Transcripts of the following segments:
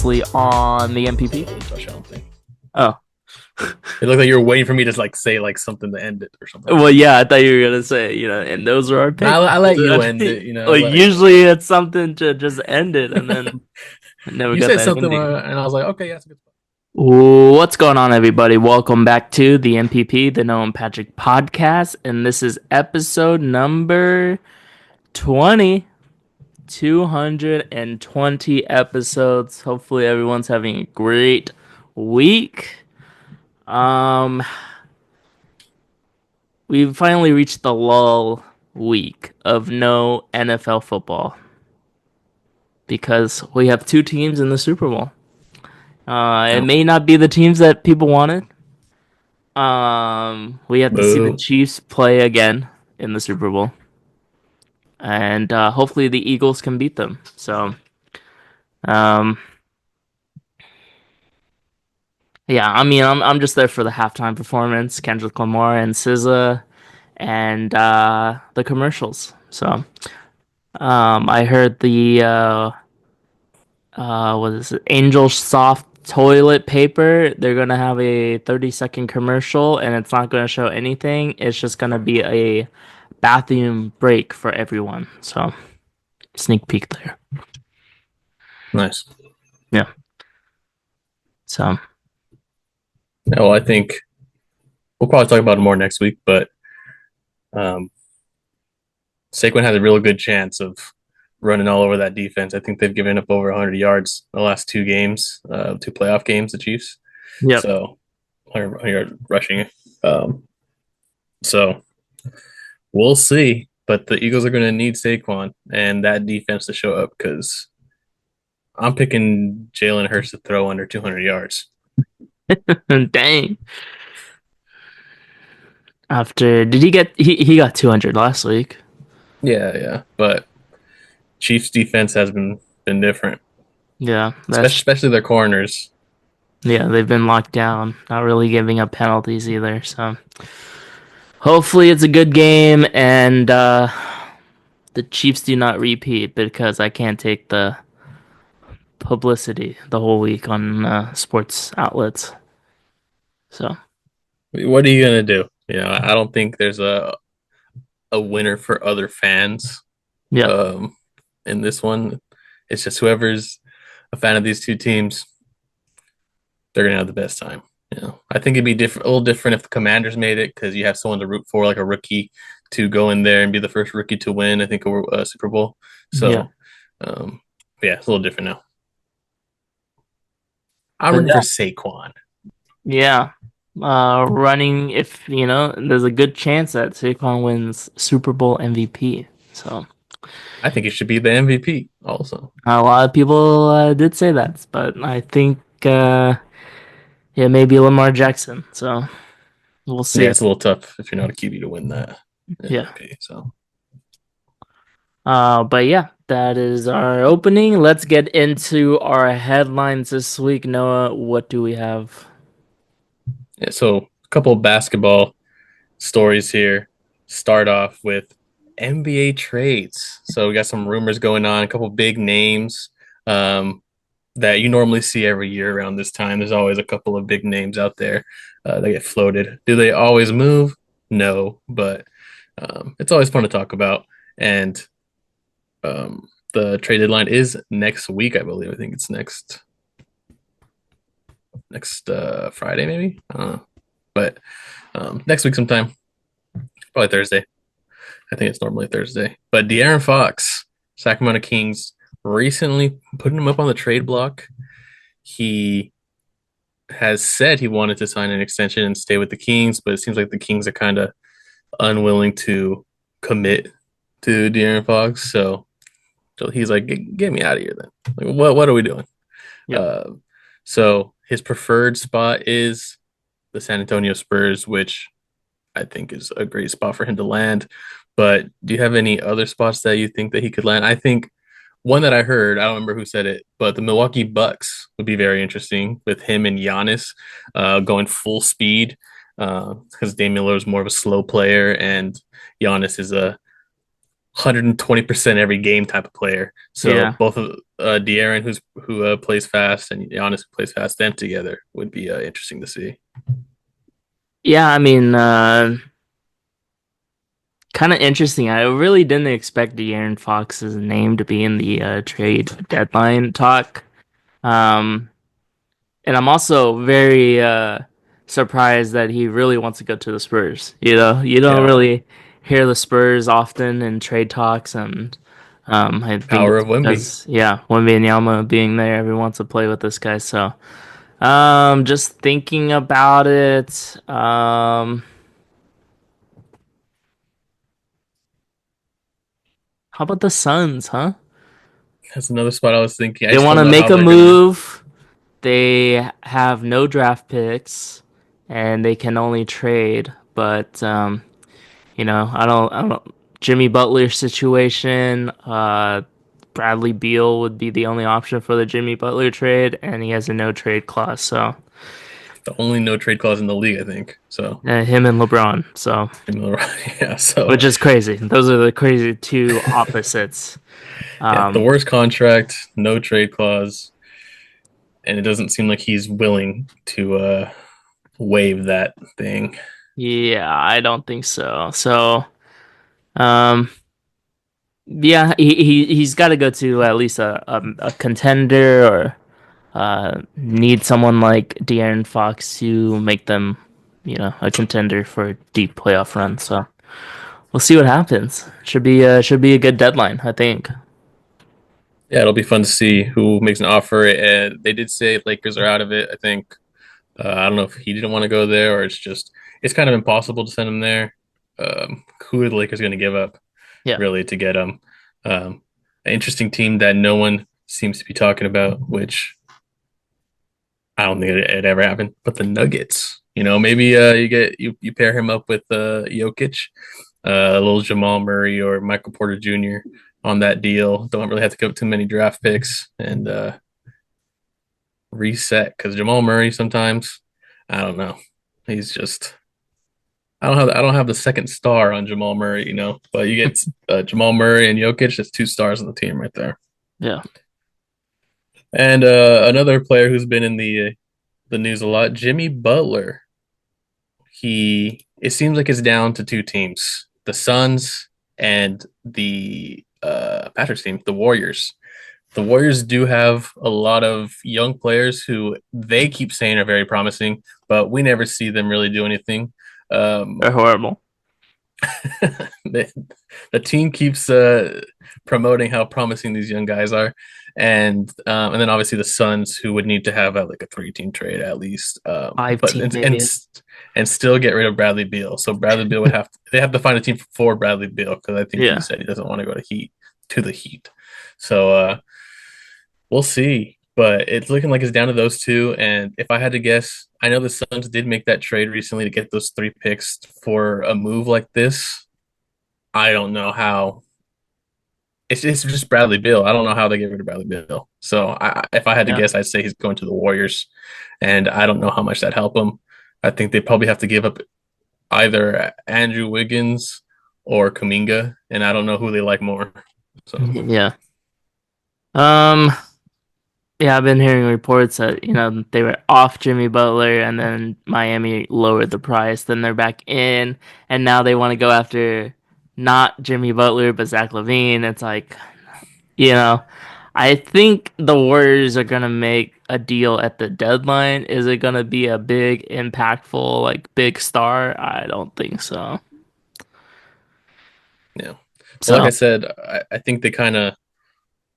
obviously on the MPP. Touchdown thing. Oh, It looked like you were waiting for me to say something to end it or something. well, yeah, I thought you were gonna say, and those are our Now picks. I let you end it. Well, usually it's something to just end it, and then I never You got said that something, ending. and I was like, okay, yeah, that's a good spot. What's going on, everybody? Welcome back to the MPP, the Noah and Patrick podcast, and this is episode number 20. 220 episodes. Hopefully, everyone's having a great week. Um, we've finally reached the lull week of no NFL football because we have two teams in the Super Bowl. It No. may not be the teams that people wanted. We have to see the Boo. Chiefs play again in the Super Bowl, and hopefully the Eagles can beat them. So, um, yeah, I mean, I'm just there for the halftime performance, Kendrick Lamar and SZA, and the commercials. So, I heard the what is it? Angel Soft toilet paper. They're gonna have a 30-second commercial, and it's not gonna show anything. It's just gonna be a bathroom break for everyone. So, sneak peek there. Nice. Yeah. So, No, I think we'll probably talk about it more next week, but um, Saquon has a real good chance of running all over that defense. I think they've given up over 100 yards the last two games, two playoff games, the Chiefs. yep. So 100 yard rushing. Um, so we'll see. But the Eagles are going to need Saquon and that defense to show up because I'm picking Jalen Hurts to throw under 200 yards. Dang. After did he got 200 last week? Yeah, yeah. But Chiefs defense has been different, Yeah, especially their corners. yeah, they've been locked down, not really giving up penalties either. So hopefully it's a good game and the Chiefs do not repeat because I can't take the publicity the whole week on sports outlets. So What are you gonna do? I don't think there's a winner for other fans yeah, um, in this one. It's just whoever's a fan of these two teams, they're gonna have the best time. I think it'd be different, a little different if the Commanders made it because you have someone to root for, like a rookie, to go in there and be the first rookie to win. I think a Super Bowl. yeah, So, yeah, it's a little different now. I'm but rooting for no, Saquon. yeah. Running if there's a good chance that Saquon wins Super Bowl MVP. So I think it should be the MVP also. a lot of people did say that, but I think yeah, maybe Lamar Jackson. So we'll Yeah, see. it's a little tough if you're not a QB to win that Yeah. MVP. So, But yeah, that is our opening. Let's get into our headlines this week. Noah, what do we have? yeah, so a couple of basketball stories here. Start off with NBA trades. So we got some rumors going on, a couple big names um, that you normally see every year around this time. There's always a couple of big names out there that get floated. Do they always move? No, but it's always fun to talk about. And the trade deadline is next week, I believe. I think it's next Friday, maybe. I don't know, but next week sometime, probably Thursday. I think it's normally Thursday. But De'Aaron Fox, Sacramento Kings, recently putting him up on the trade block. He has said he wanted to sign an extension and stay with the Kings, but it seems like the Kings are kind of unwilling to commit to De'Aaron Fox. So he's like, get me out of here then. Like, what are we doing? Yep. Uh, so his preferred spot is the San Antonio Spurs, which I think is a great spot for him to land. But do you have any other spots that you think that he could land? I think one that I heard, I don't remember who said it, but the Milwaukee Bucks would be very interesting with him and Giannis going full speed because Damian Lillard is more of a slow player and Giannis is a 120% every game type of player. So Yeah. both of De'Aaron, who plays fast, and Giannis who plays fast, them together would be interesting to see. Yeah, I mean, kind of interesting. I really didn't expect De'Aaron Fox's name to be in the trade deadline talk. Um, and I'm also very surprised that he really wants to go to the Spurs. You know, you don't Yeah, really hear the Spurs often in trade talks, and I think power it's of Wemby. because yeah, Wembanyama being there, everyone wants to play with this guy. So, just thinking about it, how about the Suns, huh? That's another spot I was thinking. I They just want don't to know make how a they're gonna. move. They have no draft picks, and they can only trade. But I don't. Jimmy Butler situation. Bradley Beal would be the only option for the Jimmy Butler trade, and he has a no trade clause. So The only no trade clause in the league, I think. So, him and LeBron. So yeah. So, which is crazy. Those are the crazy two opposites. yeah, the Um, worst contract, no trade clause, and it doesn't seem like he's willing to waive that thing. yeah, I don't think so. So. Um, Yeah, he's got to go to at least a contender or need someone like De'Aaron Fox to make them, a contender for a deep playoff run. So we'll see what happens. Should be a good deadline, I think. Yeah, it'll be fun to see who makes an offer. And they did say Lakers are out of it. I think I don't know if he didn't want to go there or it's kind of impossible to send him there. Who are the Lakers going to give up Yeah, really to get him? An interesting team that no one seems to be talking about, which I don't think it ever happened. But the Nuggets, maybe you pair him up with Jokic, a little Jamal Murray or Michael Porter Jr. on that deal. Don't really have to give up too many draft picks and reset because Jamal Murray sometimes I don't know. He's just I don't have the second star on Jamal Murray, but you get Jamal Murray and Jokic, that's two stars on the team right there. yeah. And another player who's been in the news a lot, Jimmy Butler. He it seems like it's down to two teams, the Suns and the Patriots team, the Warriors. The Warriors do have a lot of young players who they keep saying are very promising, but we never see them really do anything. They're horrible. the, the team keeps promoting how promising these young guys are, and then obviously the Suns, who would need to have like a three-team trade at least, Five but team maybe. and still get rid of Bradley Beal. So Bradley Beal they have to find a team for Bradley Beal because I think he Yeah, said he doesn't want to go to the Heat. So we'll see. But it's looking like it's down to those two. And if I had to guess, I know the Suns did make that trade recently to get those three picks for a move like this. I don't know how. It's just Bradley Beal. I don't know how they get rid of Bradley Beal. So if I had to yeah, guess, I'd say he's going to the Warriors, and I don't know how much that help him. I think they probably have to give up either Andrew Wiggins or Kuminga, and I don't know who they like more. So yeah. Um, yeah, I've been hearing reports that, they were off Jimmy Butler and then Miami lowered the price, then they're back in, and now they want to go after not Jimmy Butler but Zach LaVine. It's like, you know, I think the Warriors are gonna make a deal at the deadline. Is it gonna be a big, impactful, like big star? I don't think so. yeah. Well, like I So, said, I think they kind of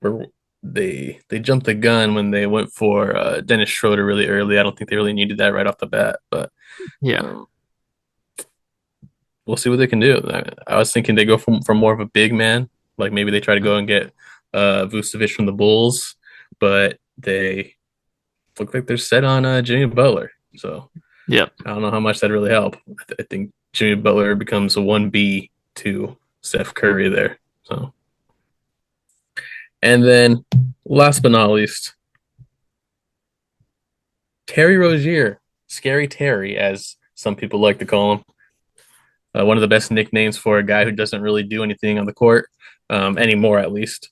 were they jumped the gun when they went for Dennis Schroeder really early. I don't think they really needed that right off the bat, but yeah, um, we'll see what they can do. I was thinking they go from more of a big man, like maybe they try to go and get Vucevic from the Bulls, but they look like they're set on Jimmy Butler. So yep, I don't know how much that really help. I think Jimmy Butler becomes a 1B to Steph Curry there. So and then last but not least, Terry Rozier, Scary Terry, as some people like to call him. One of the best nicknames for a guy who doesn't really do anything on the court anymore, at least.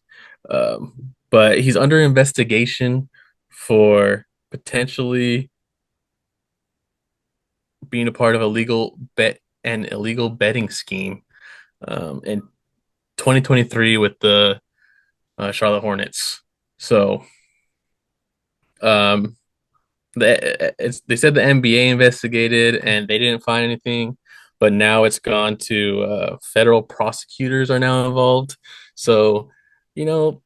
But he's under investigation for potentially being a part of a legal bet and illegal betting scheme in 2023 with the Charlotte Hornets. So um, they said the NBA investigated and they didn't find anything, but now it's gone to federal prosecutors are now involved. So, you know,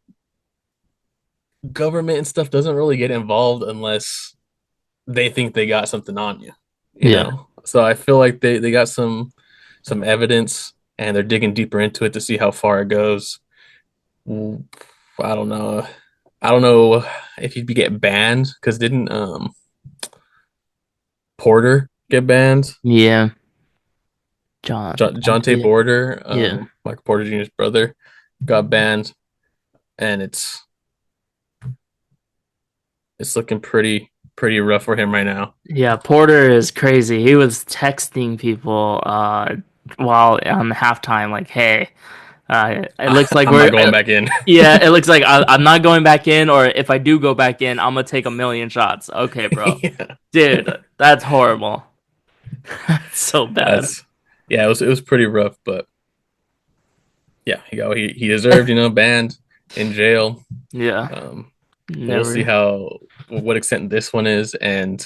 government and stuff doesn't really get involved unless they think they got something on you, you Yeah. know. So I feel like they got some evidence and they're digging deeper into it to see how far it goes. I don't know. I don't know if you'd be get banned because didn't Porter get banned? Yeah. John Jonte T. Porter, Yeah. Michael Porter Jr.'s brother, got banned, and it's looking pretty rough for him right now. Yeah, Porter is crazy. He was texting people while on halftime, like, "Hey, it looks like I'm not going back in. yeah, it looks like I'm not going back in, or if I do go back in, I'm gonna take a million shots." Okay, bro, Yeah, dude, that's horrible. That's so bad. that's yeah. It was pretty rough, but yeah, he deserved banned in jail. Yeah, Um, we'll see never. how what extent this one is, and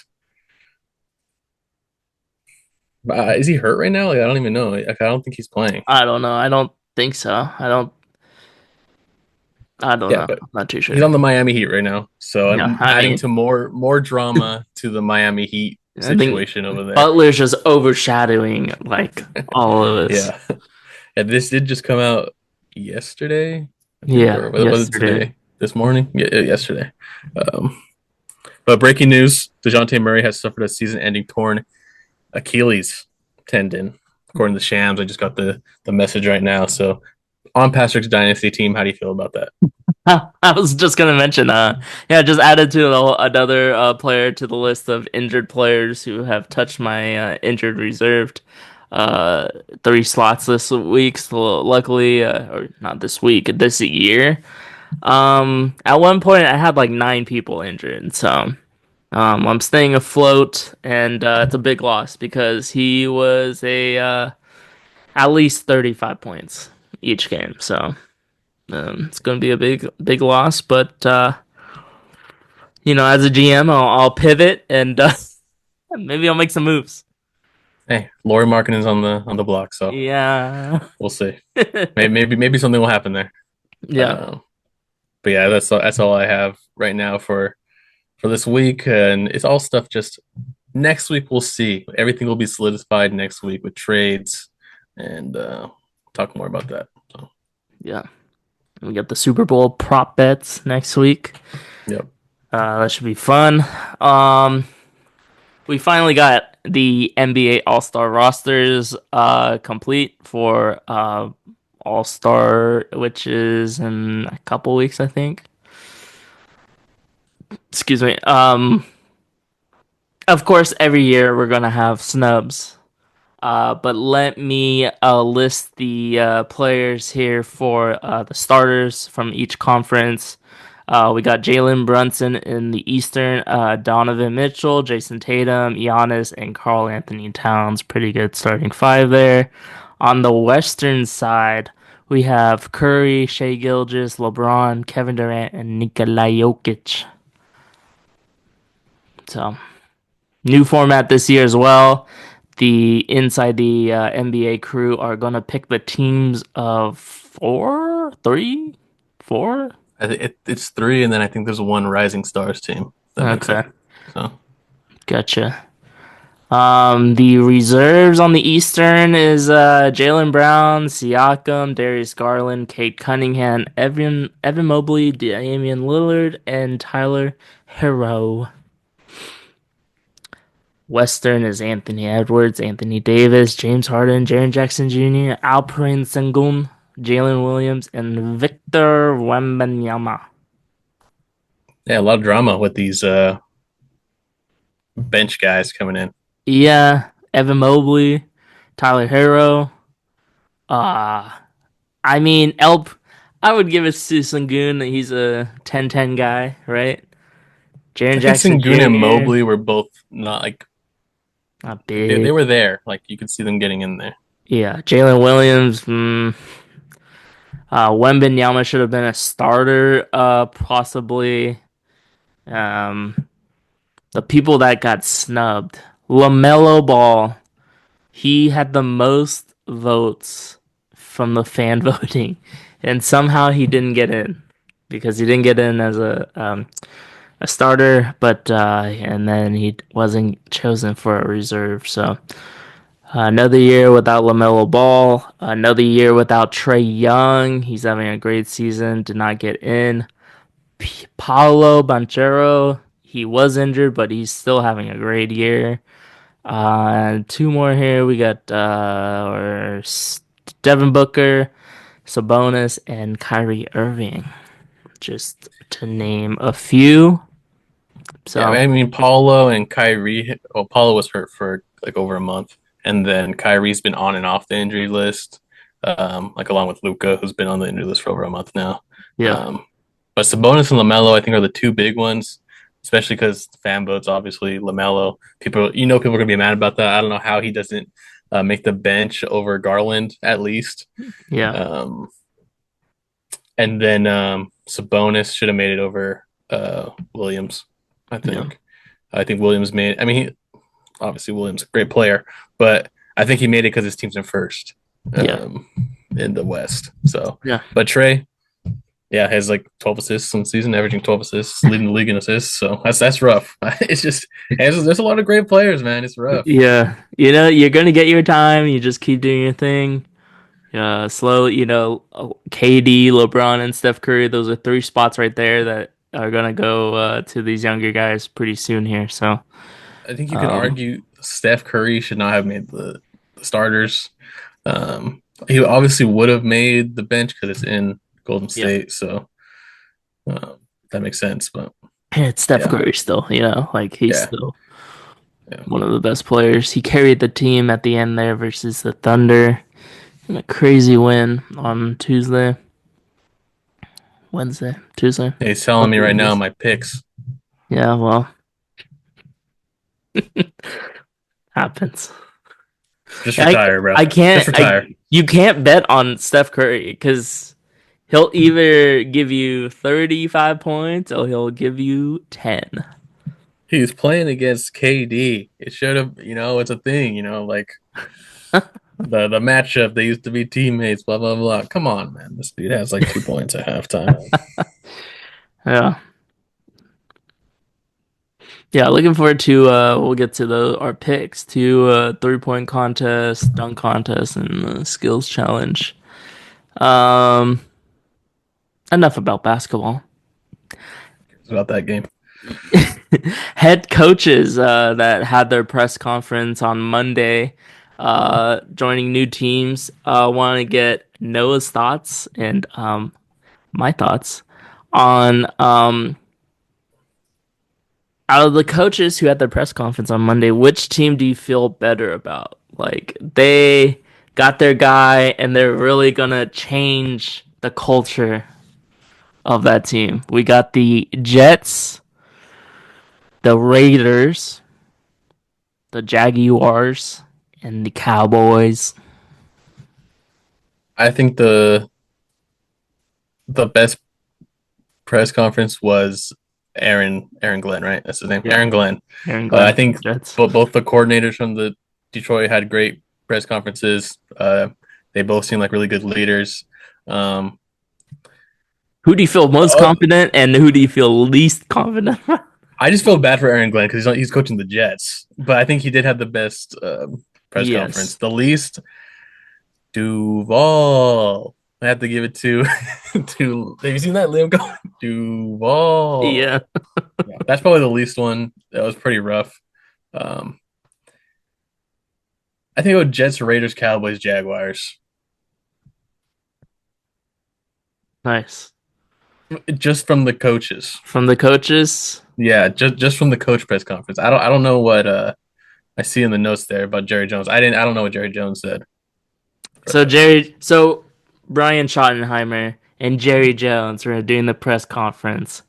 is he hurt right now? Like, I don't even know. Like, I don't think he's playing. I don't know. I don't think so. I don't. I don't Yeah, know. but I'm not too he's sure. on the Miami Heat right now, so Yeah, I'm I adding mean, to more drama to the Miami Heat I think situation over there. Butler's just overshadowing like all of this. Yeah, and this did just come out yesterday, I think, Yeah, or was it yesterday. today? This morning? Yeah, yesterday. Um, but breaking news: Dejounte Murray has suffered a season-ending torn Achilles tendon, according to Shams. I just got the message right now. So on Patrick's dynasty team, how do you feel about that? I was just gonna mention, yeah, just added to another player to the list of injured players who have touched my injured reserved uh 3 slots this week. So luckily, or not this week, this year. At one point I had like 9 people injured, so I'm staying afloat, and it's a big loss because he was a at least 35 points each game, so. It's going to be a big loss, but as a GM, I'll pivot and maybe I'll make some moves. Hey, Laurie Markin is on the block, so Yeah. we'll see. Maybe something will happen there. Yeah. Uh, but yeah, that's all I have right now for this week, and it's all stuff. Just next week we'll see. Everything will be solidified next week with trades, and talk more about that. So, Yeah. We got the Super Bowl prop bets next week. yep. That should be fun. Um, we finally got the NBA All-Star rosters complete for All-Star, which is in a couple weeks, I think. Excuse me. Of course, every year we're gonna have snubs. But let me list the players here for the starters from each conference. We got Jalen Brunson in the Eastern, Donovan Mitchell, Jason Tatum, Giannis, and Karl Anthony Towns. Pretty good starting five there. On the Western side, we have Curry, Shea Gilgeous, LeBron, Kevin Durant, and Nikola Jokic. So, new format this year as well. The inside the NBA crew are gonna pick the teams of four, three, four. It's three, and then I think there's one Rising Stars team that makes Okay, up. So gotcha. The reserves on the Eastern is Jalen Brown, Siakam, Darius Garland, Kate Cunningham, Evan Mobley, Damian Lillard, and Tyler Hero. Western is Anthony Edwards, Anthony Davis, James Harden, Jaren Jackson Jr., Alperen Sengun, Jalen Williams, and Victor Wembanyama. yeah, a lot of drama with these bench guys coming in. Yeah, Evan Mobley. Tyler Hero. Uh I mean, Elp. I would give it to Sengun. He's a 10-10 guy, right? Jaren I think Jackson Sengun and Jr. Mobley were both not Not like they big. were there. Like you could see them getting in there. Yeah, Jalen Williams. Wembenyama should have been a starter. Possibly. Um, the people that got snubbed. LaMelo Ball. He had the most votes from the fan voting, and somehow he didn't get in because he didn't get in as a starter, but and then he wasn't chosen for a reserve. So another year without LaMelo Ball, another year without Trey Young. He's having a great season. Did not get in. Paolo Banchero. He was injured, but he's still having a great year. Two more here. We got Devin Booker, Sabonis, and Kyrie Irving, just to name a few. Yeah, So I mean Paulo and Kyrie. Well, Paulo was hurt for like over a month, and then Kyrie's been on and off the injury list, like along with Luca, who's been on the injury list for over a month now. yeah, Um, but Sabonis and Lamelo, I think, are the two big ones, especially because fan votes. Obviously, Lamelo. People are gonna be mad about that. I don't know how he doesn't make the bench over Garland at least. yeah, Um, and then Sabonis should have made it over Williams. I yeah, think. I think Williams made. I mean, obviously Williams a great player, but I think he made it because his team's in first yeah, um, in the West. So, yeah, but Trey, yeah, has like 12 assists on the season, averaging 12 assists, leading the league in assists. So that's rough. It's just there's a lot of great players, man. It's rough. yeah. You know, you're gonna get your time. You just keep doing your thing. Slow. KD, LeBron, and Steph Curry. Those are three spots right there that are gonna go to these younger guys pretty soon here. So, I think you could um, argue Steph Curry should not have made the starters. He obviously would have made the bench because it's in Golden yeah, State, so um, that makes sense. But it's Steph yeah, Curry still. Like he's yeah, still yeah. one of the best players. He carried the team at the end there versus the Thunder in a crazy win on Tuesday. He's telling me Whatever right it now is. my picks. Yeah, well, happens. Just I retire, bro. I Just can't retire. I you can't bet on Steph Curry because he'll either give you 35 points or he'll give you 10. He's playing against KD. It should have, it's a thing, like the matchup. They used to be teammates. Blah blah blah. Come on, man. This dude has like 2 points at halftime. Yeah. Yeah, looking forward to we'll get to the our picks to 3-point contest, dunk contest, and skills challenge. Um Enough about basketball. It's about that game. Head coaches that had their press conference on Monday, joining new teams. Want to get Noah's thoughts and my thoughts on out of the coaches who had their press conference on Monday. Which team do you feel better about? Like they got their guy and they're really gonna change the culture of that team. We got the Jets, the Raiders, the Jaguars, and the Cowboys. I think the best press conference was Aaron Glenn, right? That's his name. Yeah, Aaron Glenn. Aaron I Glenn, think Jets. both the coordinators from the Detroit had great press conferences. They both seem like really good leaders. Um, Who do you feel most oh, confident, and who do you feel least confident? I just feel bad for Aaron Glenn because he's coaching the Jets, but I think he did have the best press conference. Yes. The least Duval. I have to give it to to. Have you seen that Liam go Duval? Yeah. Yeah, that's probably the least one. That was pretty rough. Um, I think it was Jets, Raiders, Cowboys, Jaguars. Nice. Just from the coaches. From the coaches. Yeah, just from the coach press conference. I don't know what I see in the notes there about Jerry Jones. I don't know what Jerry Jones said. So But Brian Schottenheimer and Jerry Jones were doing the press conference.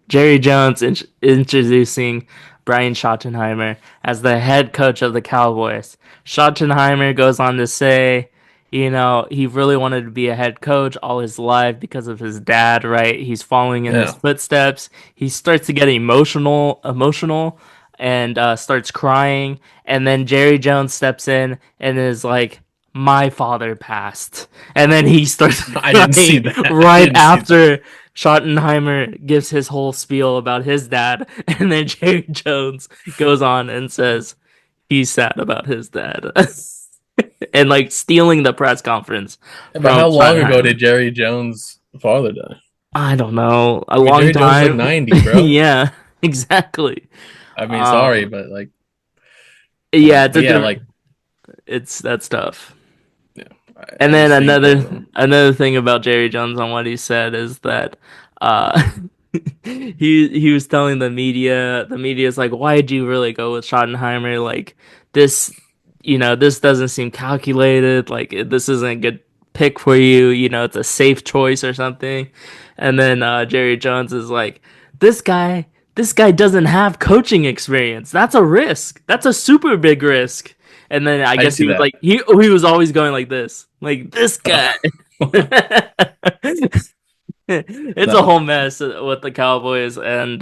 Jerry Jones introducing Brian Schottenheimer as the head coach of the Cowboys. Schottenheimer goes on to say, he really wanted to be a head coach all his life because of his dad, right? He's following in his yeah, footsteps. He starts to get emotional, and starts crying. And then Jerry Jones steps in and is like, my father passed. And then he starts I didn't see crying that. I right didn't see that. after Schottenheimer gives his whole spiel about his dad. And then Jerry Jones goes on and says he's sad about his dad. And like stealing the press conference But from how long ago Schottenheimer. did Jerry Jones' father die? I don't know, a I mean, long Jerry Jones is like time. 90, bro. Yeah, exactly. I mean, sorry, Um, but like, yeah, it's but a yeah, different. like, It's that's tough. yeah, And I then just think another thing about Jerry Jones on what he said is that uh he was telling the media's like, why did you really go with Schottenheimer? Like this, this doesn't seem calculated. Like this isn't a good pick for you. It's a safe choice or something. And then Jerry Jones is like, this guy, this guy doesn't have coaching experience. That's a risk. That's a super big risk. And then I I guess just he see was that. like he was always going like this. Like this guy. It's a No, whole mess with the Cowboys, and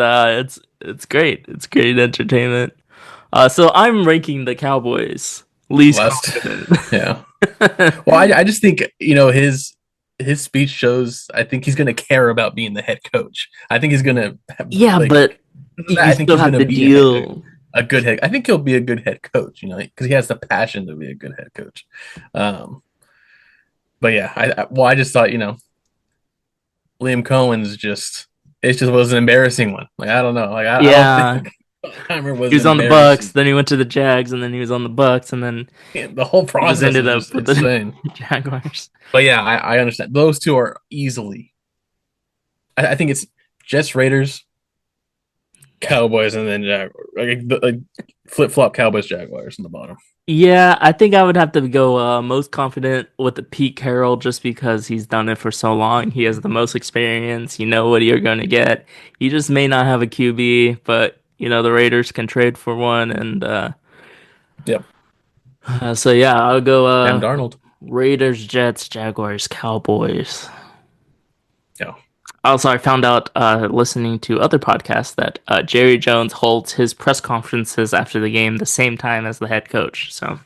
it's great. It's great entertainment. So I'm ranking the Cowboys least last, confident. yeah. Well, I just think his speech shows. I think he's gonna care about being the head coach. I think he's gonna have, Yeah, like. but you I think still he's have gonna to be deal. a good head. I think he'll be a good head coach. Because he has the passion to be a good head coach. Um, but yeah, I just thought Liam Cohen's just it just was an embarrassing one. Like I don't know. Like I don't Yeah, think Heimer he was was on the Bucks, embarrassing. then he went to the Jags, and then he was on the Bucks, and then The whole he just process ended is up just with the insane. Jaguars. But yeah, I understand. Those two are easily. I think it's Jets, Raiders, Cowboys, and then like flip flop Cowboys, Jaguars in the bottom. Yeah, I think I would have to go most confident with the Pete Carroll just because he's done it for so long. He has the most experience. You know what you're going to get. He just may not have a QB, but the Raiders can trade for one, and Yep. so yeah, I'll go Sam Darnold. Raiders, Jets, Jaguars, Cowboys. Yeah. Also, I found out listening to other podcasts that Jerry Jones holds his press conferences after the game the same time as the head coach. So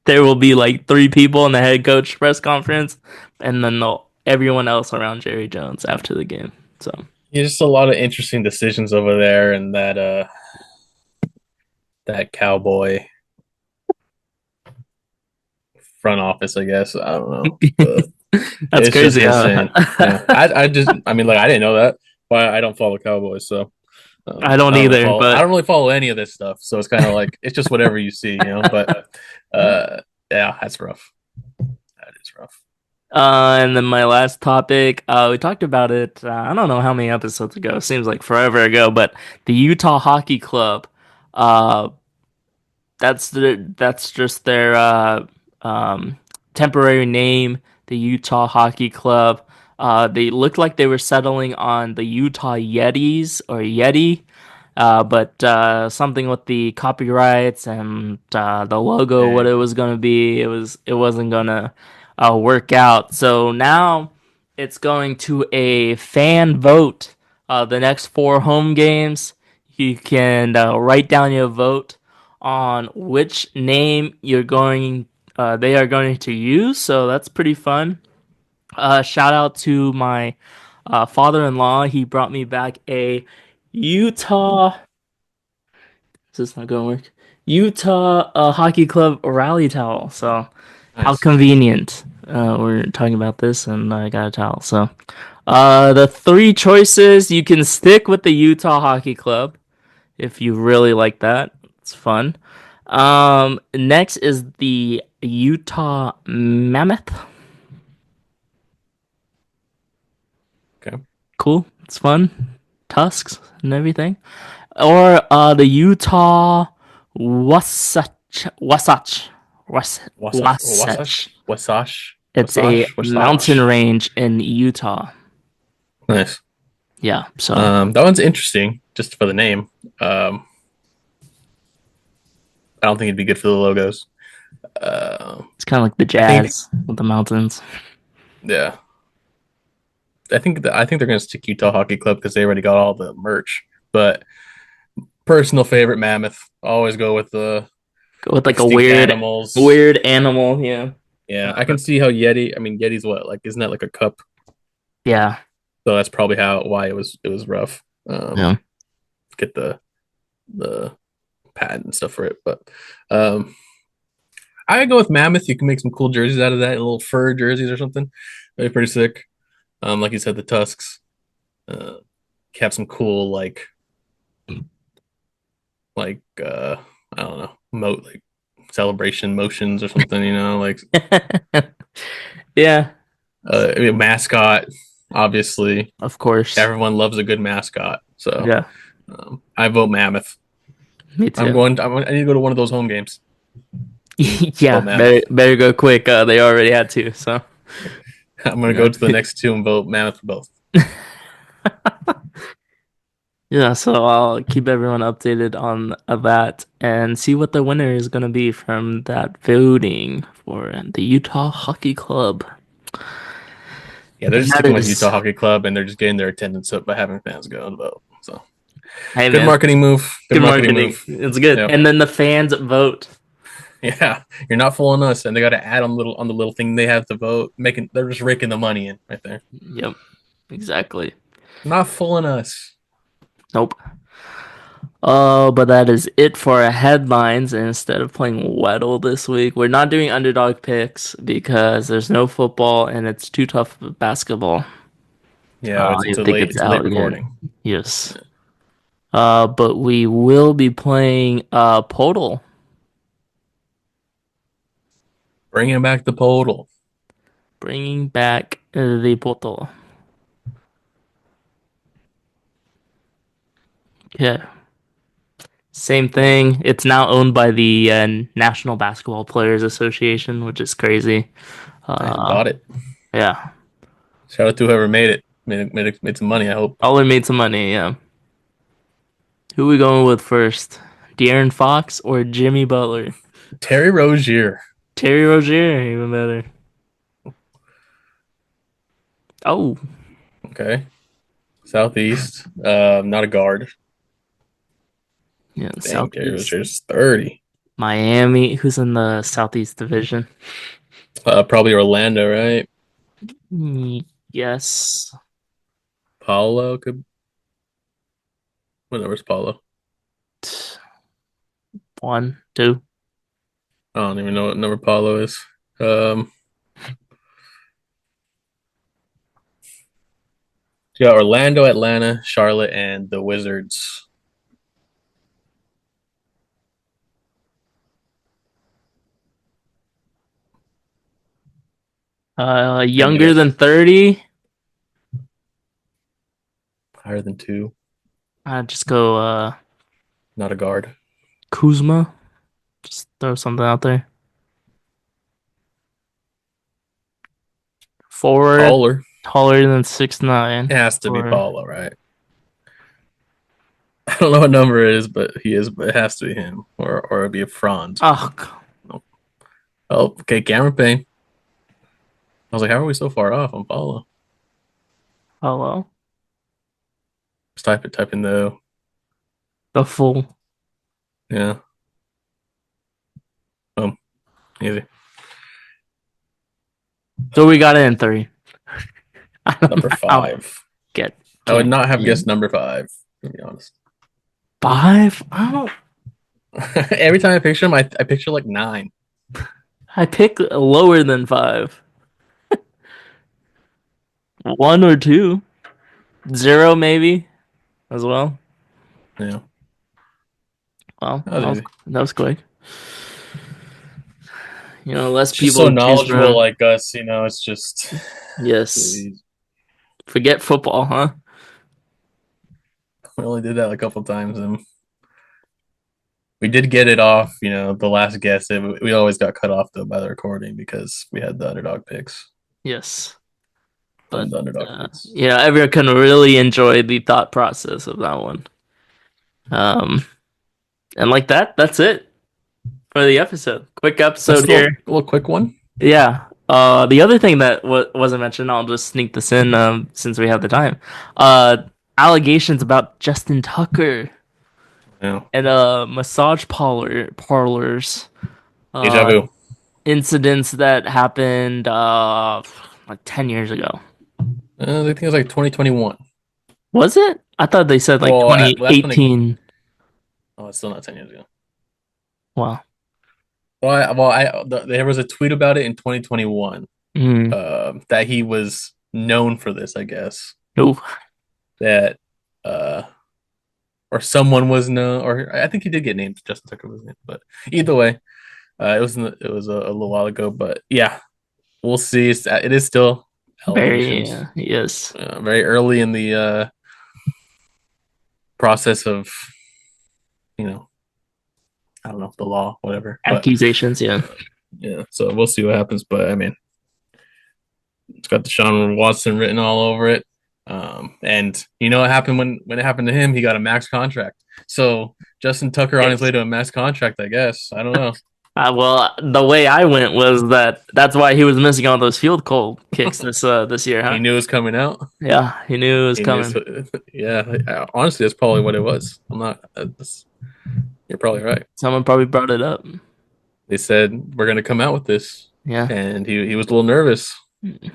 there will be like three people in the head coach press conference, and then everyone else around Jerry Jones after the game. So Yeah, just a lot of interesting decisions over there, and that Cowboy front office, I guess. I don't know. that's It's just crazy, huh? insane. Yeah, I mean, like, I didn't know that. Why I don't follow Cowboys, so I don't either, I but don't really follow any of this stuff. So it's kind of like it's just whatever you see. But yeah, that's rough. That is rough. and then my last topic, we talked about it. I don't know how many episodes ago. Seems like forever ago, but the Utah Hockey Club. Uh, that's just their um, temporary name, the Utah Hockey Club. They looked like they were settling on the Utah Yetis or Yeti, but something with the copyrights and the logo, what it Dang. was gonna be, it wasn't gonna work out. So now it's going to a fan vote. The next four home games, you can write down your vote on which name they are going to use. So that's pretty fun. Shout out to my father-in-law. He brought me back a Utah. Is this not going to work? Utah Hockey Club rally towel. So how Nice. convenient. We're talking about this, and I got a towel. So the three choices, you can stick with the Utah Hockey Club if you really like that. It's fun. Next is the Utah Mammoth. Okay. Cool. It's fun. Tusks and everything. Or the Utah Wasatch, Wasatch, Wasatch. It's a mountain Wasatch. range in Utah. Nice. Yeah, so That one's interesting just for the name. Um, I don't think it'd be good for the logos. it's kind of like the I think, Jazz with the mountains. yeah, I think they're gonna stick Utah Hockey Club because they already got all the merch. But personal favorite, Mammoth. Always go with the Go with like a extinct weird, animals. weird animal. Yeah, Yeah, I can see how Yeti. I mean, Yeti's what like isn't that like a cup? yeah, So that's probably how why it was rough. yeah. Get the pad and stuff for it, but um, I go with Mammoth. You can make some cool jerseys out of that, little fur jerseys or something. They're pretty sick. Like you said, the tusks uh, have some cool like I don't know, like celebration motions or something. Like Yeah, I mean, mascot. Obviously, of course. everyone loves a good mascot. So Yeah, I vote Mammoth. me too. I need to go to one of those home games. Vote Yeah, Mammoth. better go quick. They already had to, so I'm gonna go yeah. to the next two and vote Mammoth for both. Yeah, so I'll keep everyone updated on that and see what the winner is going to be from that voting for the Utah Hockey Club. Yeah, they're And just that sticking with is, Utah Hockey Club and they're just getting their attendance up by having fans go and vote. So hey good man, marketing move. Good good marketing marketing. move. It's good. Yep. And then the fans vote. Yeah. You're not fooling us. And they gotta add on the little thing they have to vote, making they're just raking the money in right there. Yep, exactly. Not fooling us. Nope. Oh, but that is it for our headlines. And instead of playing Weddle this week, we're not doing underdog picks because there's no football and it's too tough with basketball. Yeah, I don't even think it's it's a late out yet. recording. Yes. But we will be playing Podal. Bringing back the podal. Bringing back the Podal. Yeah. Same thing. It's now owned by the National Basketball Players Association, which is crazy. Nice, Uh, bought it. yeah. Shout out to whoever made it. Made some money, I hope. Probably made some money, yeah. Who we going with first? De'Aaron Fox or Jimmy Butler? Terry Rozier. Terry Rozier, even better. Oh, Okay. Southeast. Not a guard. yeah, Dang, Terry Southeast. Rozier's 30. Miami, who's in the Southeast Division? Probably Orlando, right? Yes. Paulo could. What number's Paulo? One, two. I don't even know what number Paulo is. Um, you got Orlando, Atlanta, Charlotte, and the Wizards. And I Younger guess than 30. higher than two. I'd just go Not a guard. Kuzma. Just throw something out there. Forward, Taller. taller than 6'9". It has to be Or Paulo, right? I don't know what number it is, but he is. But it has to be him, or it'd be a Franz. oh, Oh, okay, Cameron Payne. I was like, how are we so far off on Paulo? hello. Just type it. Type in the The full. yeah. Easy. So we got it in three. I don't Number know how five. get I would can't not have be guessed number five, to be honest. five. I don't. Every time I picture him, I picture like nine. I pick lower than five. One or two. Zero maybe as well. Yeah, Well, that was easy. that was quick. Less Just so people to choose knowledgeable from. like us, it's just Yes. we Forget football, huh? only did that a couple times and we did get it off. The last guess. We always got cut off though by the recording because we had the underdog picks. Yes, but Blame the underdog picks. everyone can really enjoy the thought process of that one. Um, and like that, that's it for the episode. Quick That's episode a little, here. a little quick one. Yeah. The other thing that wasn't mentioned, I'll just sneak this in since we have the time. Allegations about Justin Tucker Yeah, and massage parlors. deja Uh, vu. incidents that happened like 10 years ago. I think it was like 2021. Was it? I thought they said like Well, that's when it. 2018. Oh, it's still not 10 years ago. Wow. There was a tweet about it in 2021 Mm. that he was known for this, I guess. Oh, That uh, or someone was known, or I think he did get named. Justin Tucker was named, but either way, it was a little while ago. But yeah, we'll see. It is still very, allegations. yes. Very early in the process of you know I don't know the law, whatever. But Accusations, yeah. yeah, so we'll see what happens. But I mean, it's got Deshaun Watson written all over it. And you know what happened when it happened to him? He got a max contract. So Justin Tucker on his Yes. way to a max contract, I guess. I don't know. Well, the way I went was that's why he was missing all those field goal kicks this year, He huh? knew it was coming out. Yeah, he knew it was He knew. coming. Yeah. Honestly, that's probably what it was. I'm not. You're probably right. Someone probably brought it up. They said we're gonna come out with this, Yeah, and he was a little nervous on his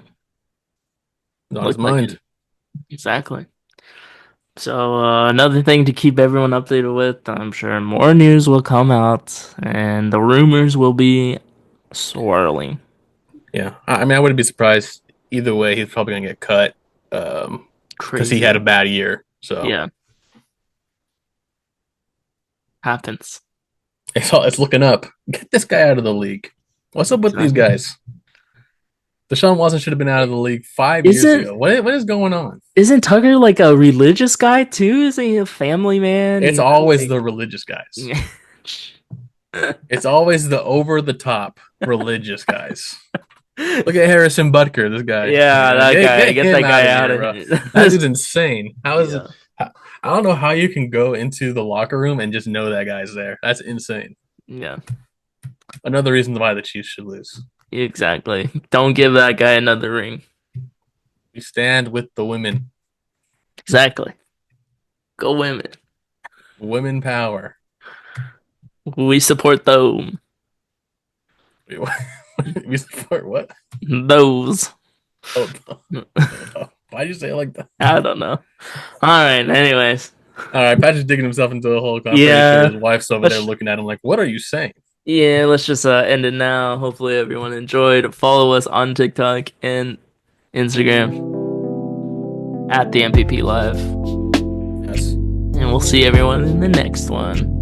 looked like mind. it. Exactly. So another thing to keep everyone updated with, I'm sure more news will come out and the rumors will be swirling. Yeah, I mean, I wouldn't be surprised either way. He's probably gonna get cut because he had a Crazy. bad year. So Yeah, happens. it's looking up. Get this guy out of the league. What's up with these Exactly. guys? Deshaun Watson should have been out of the league 5 years Isn't ago. What is going on? isn't Tucker like a religious guy too? Isn't he a family man? It's always the religious guys. It's always the over the top religious guys. Look at Harrison Butker, this guy. Yeah, that guy. Get that him guy out out of of here, bro. That here. dude's insane. How is it? Yeah, I don't know how you can go into the locker room and just know that guy's there. That's insane. yeah, Another reason why the Chiefs should lose. exactly. Don't give that guy another ring. We stand with the women. Exactly. Go women. Women power. We support them. We support what? Those. Oh, why'd you say it like that? I don't know. All right. Anyways, All right, Patrick's digging himself into a hole. I'm pretty sure yeah. his wife's over there Let's looking at him like, "What are you saying?" let's just end it now. Hopefully everyone enjoyed. Follow us on TikTok and Instagram at the MPP Live, Yes. and we'll see everyone in the next one.